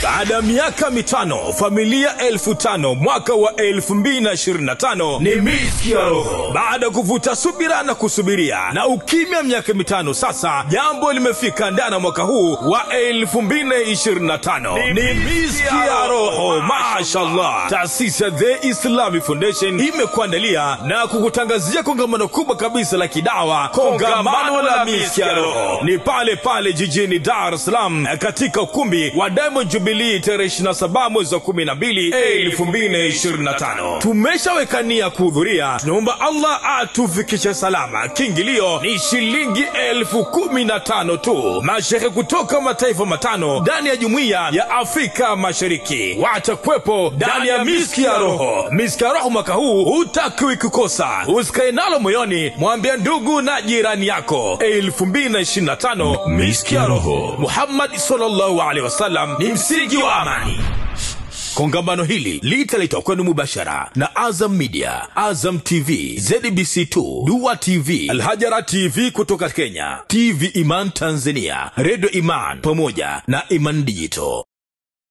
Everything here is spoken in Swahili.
Baada ya miaka mitano, familia 1500 mwaka wa 2025 ni Miski ya Roho. Baada ya kuvuta subira na kusubiria na ukimya miaka mitano sasa, jambo limefika ndani mwaka huu wa 2025. Ni Miski ya Roho. Mashallah. Taasisi ya The Islamic Foundation imekuandalia na kukutangazia kongamano kubwa kabisa la kidawa. Kongamano la Miski ya Roho ni pale pale jijini Dar es Salaam katika ukumbi wa Diamond Jubilee tarehe 27 mwezi wa 12 2025. Tumeshawekania kuhudhuria. Tunaomba Allah atufikishe salama. Kiingilio ni shilingi 1015 tu. Mashehe kutoka mataifa matano ndani ya Jumuiya ya Afrika Mashariki watakuwepo ndani ya Miski ya Roho. Miski ya Roho mwaka huu hutakiwi kukosa. Usikae nalo moyoni, mwambie ndugu na jirani yako. 2025 Miski ya Roho. Muhammad sallallahu alaihi wasallam ni msingi wa amani. Kongamano hili litaletwa kwenu mubashara na Azam Media, Azam TV, ZBC2, Dua TV, Al-Hajara TV kutoka Kenya, TV Iman Tanzania, Radio Iman pamoja na Iman Digital.